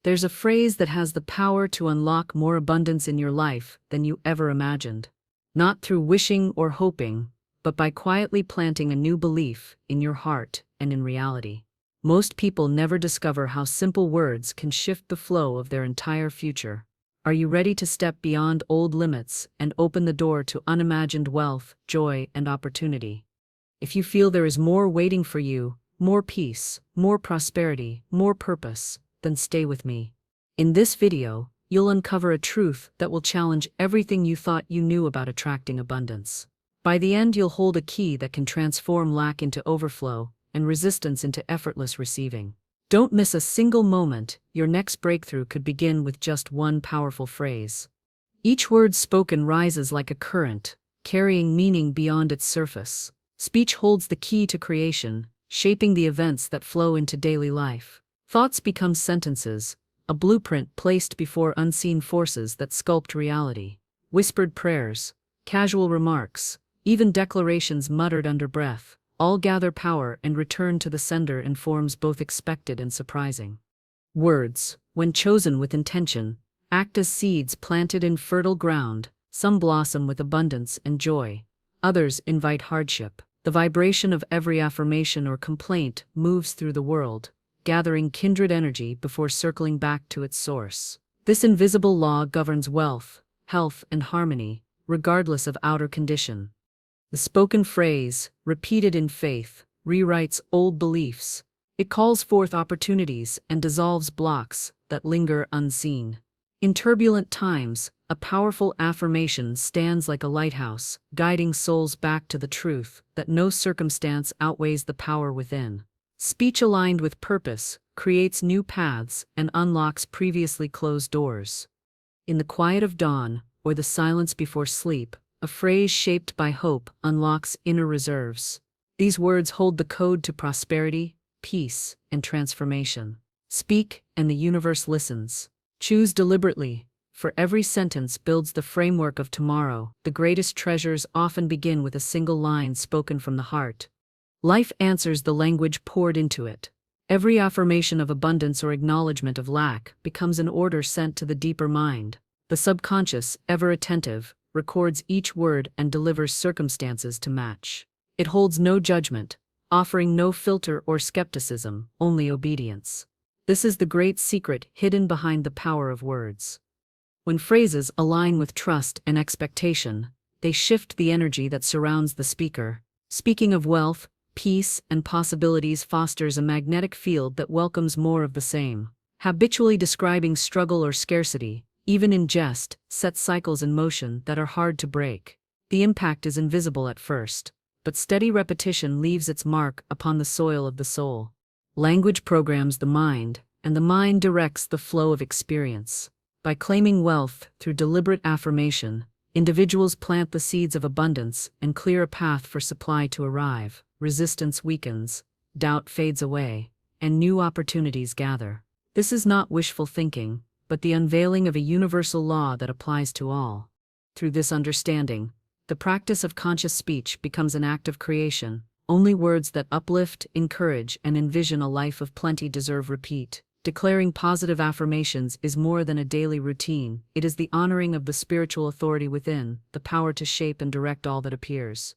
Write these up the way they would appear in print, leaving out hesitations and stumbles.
There's a phrase that has the power to unlock more abundance in your life than you ever imagined. Not through wishing or hoping, but by quietly planting a new belief in your heart and in reality. Most people never discover how simple words can shift the flow of their entire future. Are you ready to step beyond old limits and open the door to unimagined wealth, joy, and opportunity? If you feel there is more waiting for you, more peace, more prosperity, more purpose, then stay with me. In this video, you'll uncover a truth that will challenge everything you thought you knew about attracting abundance. By the end, you'll hold a key that can transform lack into overflow and resistance into effortless receiving. Don't miss a single moment. Your next breakthrough could begin with just one powerful phrase. Each word spoken rises like a current, carrying meaning beyond its surface. Speech holds the key to creation, shaping the events that flow into daily life. Thoughts become sentences, a blueprint placed before unseen forces that sculpt reality. Whispered prayers, casual remarks, even declarations muttered under breath, all gather power and return to the sender in forms both expected and surprising. Words, when chosen with intention, act as seeds planted in fertile ground. Some blossom with abundance and joy, others invite hardship. The vibration of every affirmation or complaint moves through the world, gathering kindred energy before circling back to its source. This invisible law governs wealth, health, and harmony, regardless of outer condition. The spoken phrase, repeated in faith, rewrites old beliefs. It calls forth opportunities and dissolves blocks that linger unseen. In turbulent times, a powerful affirmation stands like a lighthouse, guiding souls back to the truth that no circumstance outweighs the power within. Speech aligned with purpose creates new paths and unlocks previously closed doors. In the quiet of dawn, or the silence before sleep, a phrase shaped by hope unlocks inner reserves. These words hold the code to prosperity, peace, and transformation. Speak, and the universe listens. Choose deliberately, for every sentence builds the framework of tomorrow. The greatest treasures often begin with a single line spoken from the heart. Life answers the language poured into it. Every affirmation of abundance or acknowledgement of lack becomes an order sent to the deeper mind. The subconscious, ever attentive, records each word and delivers circumstances to match. It holds no judgment, offering no filter or skepticism, only obedience. This is the great secret hidden behind the power of words. When phrases align with trust and expectation, they shift the energy that surrounds the speaker. Speaking of wealth, peace, and possibilities fosters a magnetic field that welcomes more of the same. Habitually describing struggle or scarcity, even in jest, sets cycles in motion that are hard to break. The impact is invisible at first, but steady repetition leaves its mark upon the soil of the soul. Language programs the mind, and the mind directs the flow of experience. By claiming wealth through deliberate affirmation, individuals plant the seeds of abundance and clear a path for supply to arrive. Resistance weakens, doubt fades away, and new opportunities gather. This is not wishful thinking, but the unveiling of a universal law that applies to all. Through this understanding, the practice of conscious speech becomes an act of creation. Only words that uplift, encourage, and envision a life of plenty deserve repeat. Declaring positive affirmations is more than a daily routine. It is the honoring of the spiritual authority within, the power to shape and direct all that appears.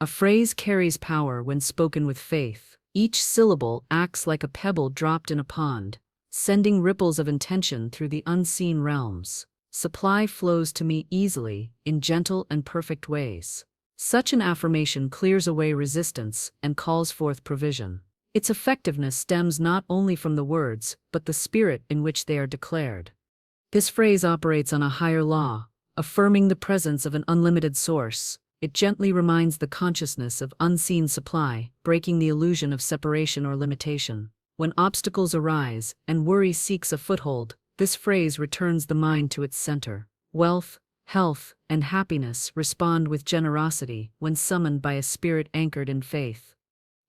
A phrase carries power when spoken with faith. Each syllable acts like a pebble dropped in a pond, sending ripples of intention through the unseen realms. Supply flows to me easily, in gentle and perfect ways. Such an affirmation clears away resistance and calls forth provision. Its effectiveness stems not only from the words, but the spirit in which they are declared. This phrase operates on a higher law, affirming the presence of an unlimited source. It gently reminds the consciousness of unseen supply, breaking the illusion of separation or limitation. When obstacles arise and worry seeks a foothold, this phrase returns the mind to its center. Wealth, health, and happiness respond with generosity when summoned by a spirit anchored in faith.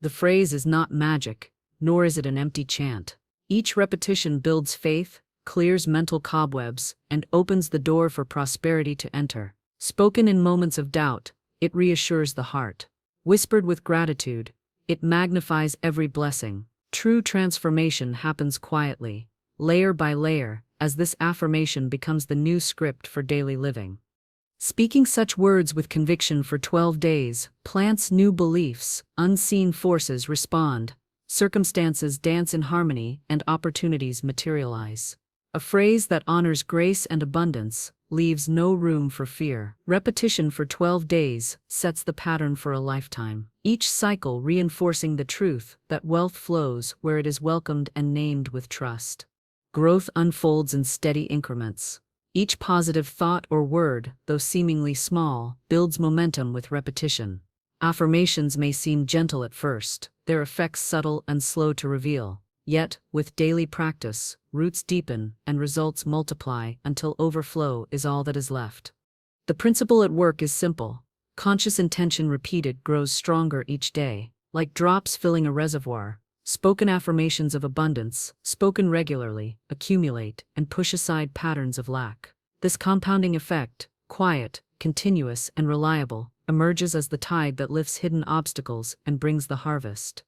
The phrase is not magic, nor is it an empty chant. Each repetition builds faith, clears mental cobwebs, and opens the door for prosperity to enter. Spoken in moments of doubt, it reassures the heart. Whispered with gratitude, it magnifies every blessing. True transformation happens quietly, layer by layer, as this affirmation becomes the new script for daily living. Speaking such words with conviction for 12 days plants new beliefs, unseen forces respond, circumstances dance in harmony, and opportunities materialize. A phrase that honors grace and abundance leaves no room for fear. Repetition for 12 days sets the pattern for a lifetime, each cycle reinforcing the truth that wealth flows where it is welcomed and named with trust. Growth unfolds in steady increments. Each positive thought or word, though seemingly small, builds momentum with repetition. Affirmations may seem gentle at first, their effects subtle and slow to reveal. Yet, with daily practice, roots deepen and results multiply until overflow is all that is left. The principle at work is simple. Conscious intention repeated grows stronger each day, like drops filling a reservoir. Spoken affirmations of abundance, spoken regularly, accumulate and push aside patterns of lack. This compounding effect, quiet, continuous, and reliable, emerges as the tide that lifts hidden obstacles and brings the harvest.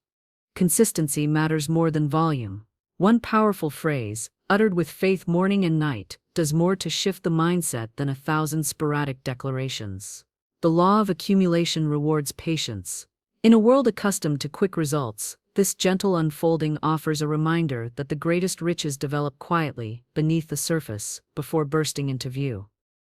Consistency matters more than volume. One powerful phrase, uttered with faith morning and night, does more to shift the mindset than 1,000 sporadic declarations. The law of accumulation rewards patience. In a world accustomed to quick results, this gentle unfolding offers a reminder that the greatest riches develop quietly, beneath the surface, before bursting into view.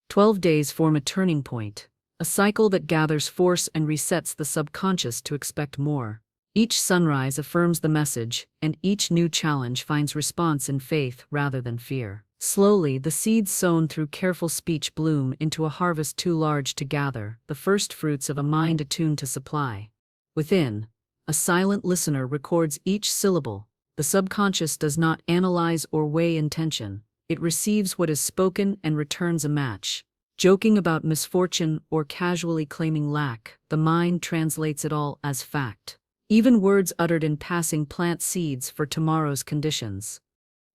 12 days form a turning point, a cycle that gathers force and resets the subconscious to expect more. Each sunrise affirms the message, and each new challenge finds response in faith rather than fear. Slowly, the seeds sown through careful speech bloom into a harvest too large to gather, the first fruits of a mind attuned to supply. Within, a silent listener records each syllable. The subconscious does not analyze or weigh intention. It receives what is spoken and returns a match. Joking about misfortune or casually claiming lack, the mind translates it all as fact. Even words uttered in passing plant seeds for tomorrow's conditions.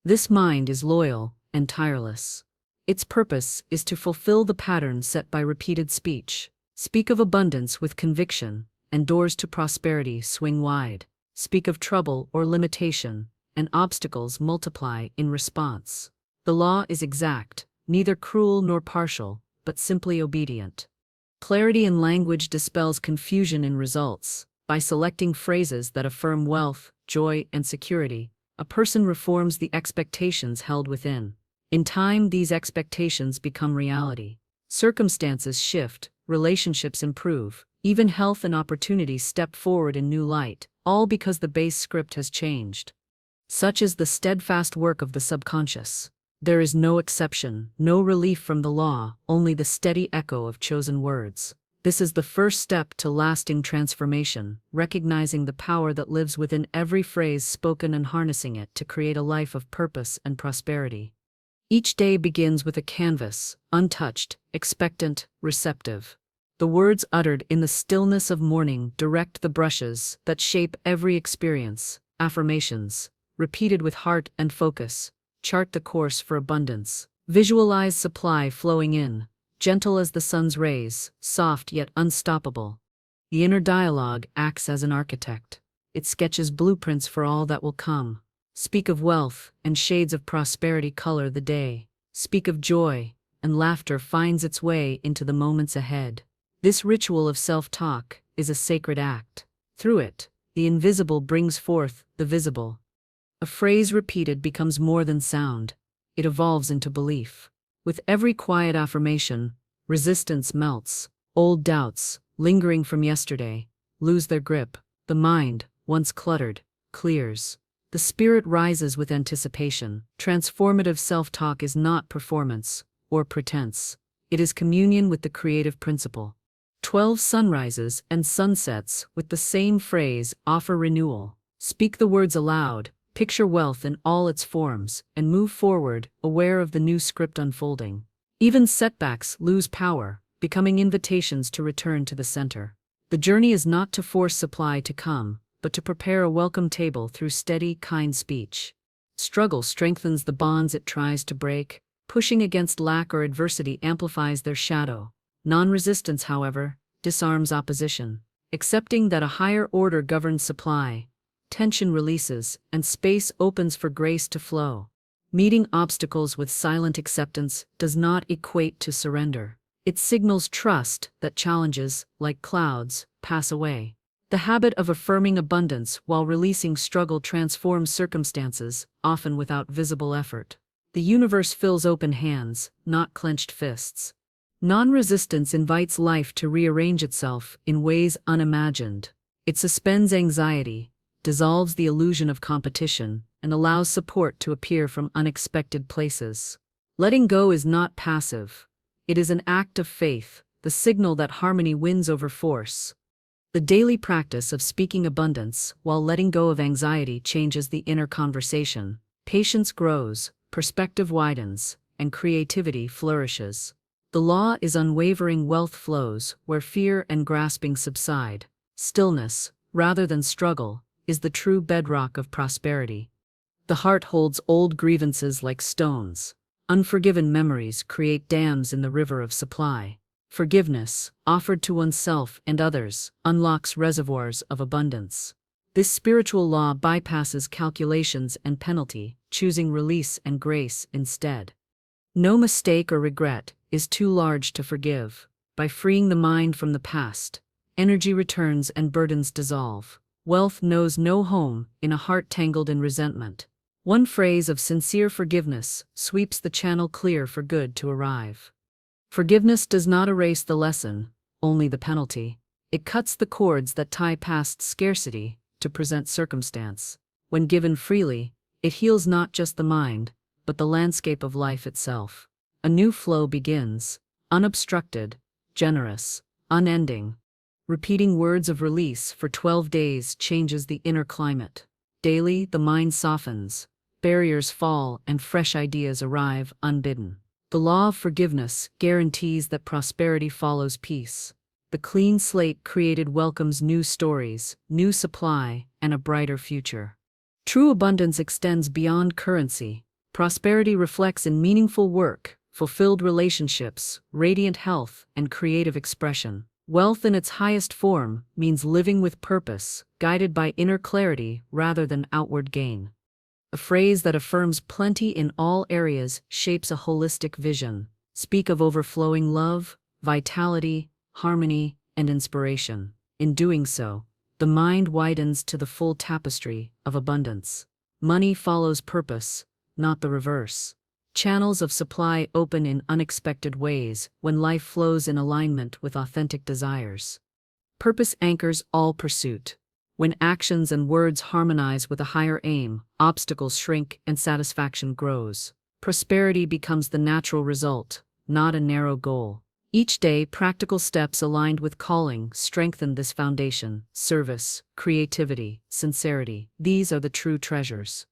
This mind is loyal and tireless. Its purpose is to fulfill the pattern set by repeated speech. Speak of abundance with conviction, and doors to prosperity swing wide. Speak of trouble or limitation, and obstacles multiply in response. The law is exact, neither cruel nor partial, but simply obedient. Clarity in language dispels confusion in results. By selecting phrases that affirm wealth, joy, and security, a person reforms the expectations held within. In time, these expectations become reality. Circumstances shift, relationships improve, even health and opportunity step forward in new light, all because the base script has changed. Such is the steadfast work of the subconscious. There is no exception, no relief from the law, only the steady echo of chosen words. This is the first step to lasting transformation, recognizing the power that lives within every phrase spoken and harnessing it to create a life of purpose and prosperity. Each day begins with a canvas, untouched, expectant, receptive. The words uttered in the stillness of morning direct the brushes that shape every experience. Affirmations, repeated with heart and focus, chart the course for abundance. Visualize supply flowing in, gentle as the sun's rays, soft yet unstoppable. The inner dialogue acts as an architect. It sketches blueprints for all that will come. Speak of wealth, and shades of prosperity color the day. Speak of joy, and laughter finds its way into the moments ahead. This ritual of self-talk is a sacred act. Through it, the invisible brings forth the visible. A phrase repeated becomes more than sound. It evolves into belief. With every quiet affirmation, resistance melts. Old doubts, lingering from yesterday, lose their grip. The mind, once cluttered, clears. The spirit rises with anticipation. Transformative self-talk is not performance or pretense. It is communion with the creative principle. 12 sunrises and sunsets with the same phrase offer renewal. Speak the words aloud. Picture wealth in all its forms, and move forward, aware of the new script unfolding. Even setbacks lose power, becoming invitations to return to the center. The journey is not to force supply to come, but to prepare a welcome table through steady, kind speech. Struggle strengthens the bonds it tries to break. Pushing against lack or adversity amplifies their shadow. Non-resistance, however, disarms opposition. Accepting that a higher order governs supply, tension releases, and space opens for grace to flow. Meeting obstacles with silent acceptance does not equate to surrender. It signals trust that challenges, like clouds, pass away. The habit of affirming abundance while releasing struggle transforms circumstances, often without visible effort. The universe fills open hands, not clenched fists. Non-resistance invites life to rearrange itself in ways unimagined. It suspends anxiety, dissolves the illusion of competition, and allows support to appear from unexpected places. Letting go is not passive. It is an act of faith, the signal that harmony wins over force. The daily practice of speaking abundance while letting go of anxiety changes the inner conversation. Patience grows, perspective widens, and creativity flourishes. The law is unwavering: wealth flows where fear and grasping subside. Stillness, rather than struggle, is the true bedrock of prosperity. The heart holds old grievances like stones. Unforgiven memories create dams in the river of supply. Forgiveness, offered to oneself and others, unlocks reservoirs of abundance. This spiritual law bypasses calculations and penalty, choosing release and grace instead. No mistake or regret is too large to forgive. By freeing the mind from the past, energy returns and burdens dissolve. Wealth knows no home in a heart tangled in resentment. One phrase of sincere forgiveness sweeps the channel clear for good to arrive. Forgiveness does not erase the lesson, only the penalty. It cuts the cords that tie past scarcity to present circumstance. When given freely, it heals not just the mind, but the landscape of life itself. A new flow begins, unobstructed, generous, unending. Repeating words of release for 12 days changes the inner climate. Daily, the mind softens, barriers fall, and fresh ideas arrive unbidden. The law of forgiveness guarantees that prosperity follows peace. The clean slate created welcomes new stories, new supply, and a brighter future. True abundance extends beyond currency. Prosperity reflects in meaningful work, fulfilled relationships, radiant health, and creative expression. Wealth in its highest form means living with purpose, guided by inner clarity rather than outward gain. A phrase that affirms plenty in all areas shapes a holistic vision. Speak of overflowing love, vitality, harmony, and inspiration. In doing so, the mind widens to the full tapestry of abundance. Money follows purpose, not the reverse. Channels of supply open in unexpected ways when life flows in alignment with authentic desires. Purpose anchors all pursuit. When actions and words harmonize with a higher aim, obstacles shrink and satisfaction grows. Prosperity becomes the natural result, not a narrow goal. Each day, practical steps aligned with calling strengthen this foundation. Service, creativity, sincerity, these are the true treasures.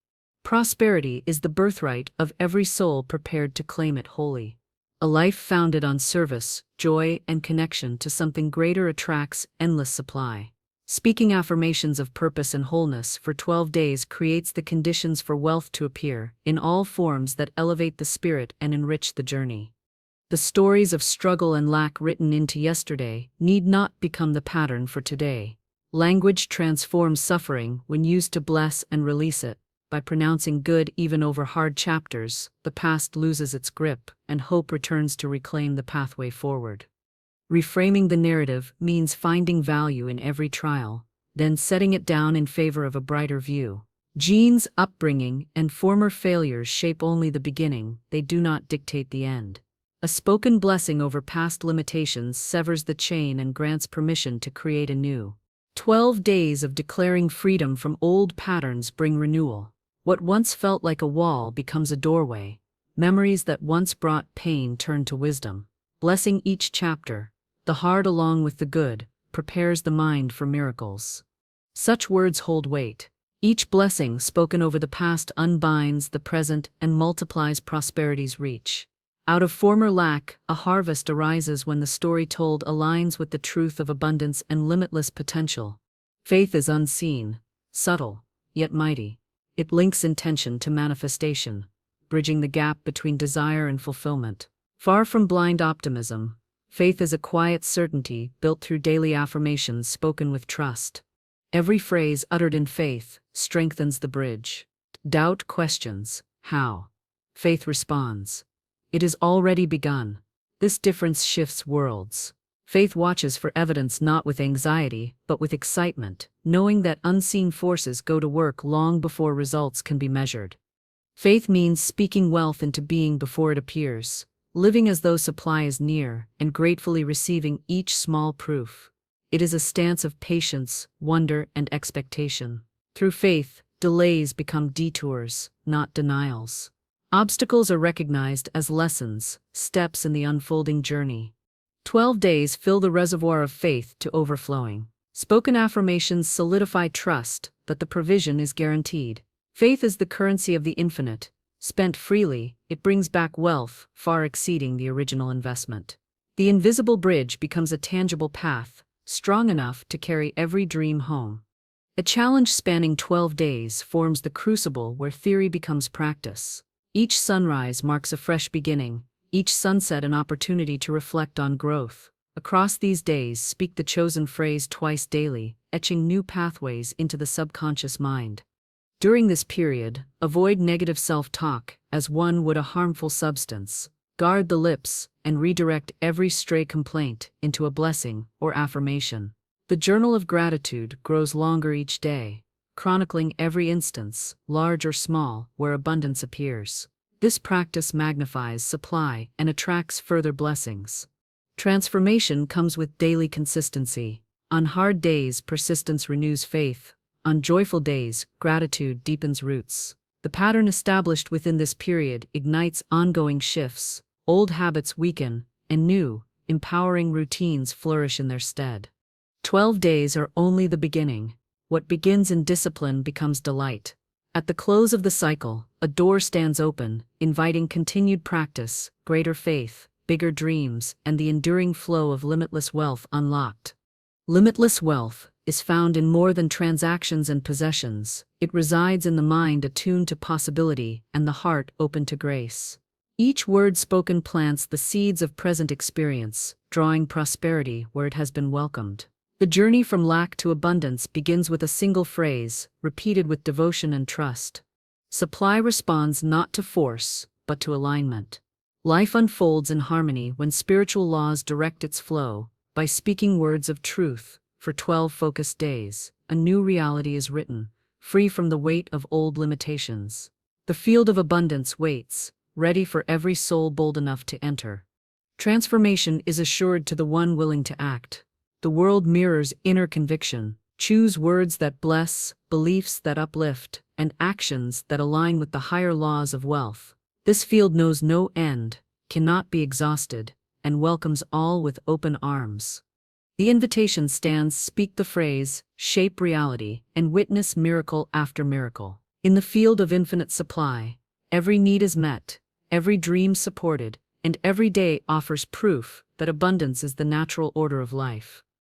Prosperity is the birthright of every soul prepared to claim it wholly. A life founded on service, joy, and connection to something greater attracts endless supply. Speaking affirmations of purpose and wholeness for 12 days creates the conditions for wealth to appear in all forms that elevate the spirit and enrich the journey. The stories of struggle and lack written into yesterday need not become the pattern for today. Language transforms suffering when used to bless and release it. By pronouncing good even over hard chapters, the past loses its grip and hope returns to reclaim the pathway forward. Reframing the narrative means finding value in every trial, then setting it down in favor of a brighter view. Genes, upbringing, and former failures shape only the beginning, they do not dictate the end. A spoken blessing over past limitations severs the chain and grants permission to create anew. 12 days of declaring freedom from old patterns bring renewal. What once felt like a wall becomes a doorway. Memories that once brought pain turn to wisdom. Blessing each chapter, the hard along with the good, prepares the mind for miracles. Such words hold weight. Each blessing spoken over the past unbinds the present and multiplies prosperity's reach. Out of former lack, a harvest arises when the story told aligns with the truth of abundance and limitless potential. Faith is unseen, subtle, yet mighty. It links intention to manifestation, bridging the gap between desire and fulfillment. Far from blind optimism, faith is a quiet certainty built through daily affirmations spoken with trust. Every phrase uttered in faith strengthens the bridge. Doubt questions, how? faith responds. It is already begun. This difference shifts worlds. Faith watches for evidence not with anxiety, but with excitement, knowing that unseen forces go to work long before results can be measured. Faith means speaking wealth into being before it appears, living as though supply is near, and gratefully receiving each small proof. It is a stance of patience, wonder, and expectation. Through faith, delays become detours, not denials. Obstacles are recognized as lessons, steps in the unfolding journey. 12 days fill the reservoir of faith to overflowing. Spoken affirmations solidify trust that the provision is guaranteed. Faith is the currency of the infinite. Spent freely, it brings back wealth far exceeding the original investment. The invisible bridge becomes a tangible path, strong enough to carry every dream home. A challenge spanning 12 days forms the crucible where theory becomes practice. Each sunrise marks a fresh beginning, each sunset an opportunity to reflect on growth. Across these days, speak the chosen phrase twice daily, etching new pathways into the subconscious mind. During this period, avoid negative self-talk as one would a harmful substance. Guard the lips and redirect every stray complaint into a blessing or affirmation. The journal of gratitude grows longer each day, chronicling every instance, large or small, where abundance appears. This practice magnifies supply and attracts further blessings. Transformation comes with daily consistency. On hard days, persistence renews faith. On joyful days, gratitude deepens roots. The pattern established within this period ignites ongoing shifts. Old habits weaken, and new, empowering routines flourish in their stead. 12 days are only the beginning. What begins in discipline becomes delight. At the close of the cycle, a door stands open, inviting continued practice, greater faith, bigger dreams, and the enduring flow of limitless wealth unlocked. Limitless wealth is found in more than transactions and possessions. It resides in the mind attuned to possibility and the heart open to grace. Each word spoken plants the seeds of present experience, drawing prosperity where it has been welcomed. The journey from lack to abundance begins with a single phrase, repeated with devotion and trust. Supply responds not to force, but to alignment. Life unfolds in harmony when spiritual laws direct its flow. By speaking words of truth, for 12 focused days, a new reality is written, free from the weight of old limitations. The field of abundance waits, ready for every soul bold enough to enter. Transformation is assured to the one willing to act. The world mirrors inner conviction. Choose words that bless, beliefs that uplift, and actions that align with the higher laws of wealth. This field knows no end, cannot be exhausted, and welcomes all with open arms. The invitation stands: speak the phrase, shape reality, and witness miracle after miracle. In the field of infinite supply, every need is met, every dream supported, and every day offers proof that abundance is the natural order of life.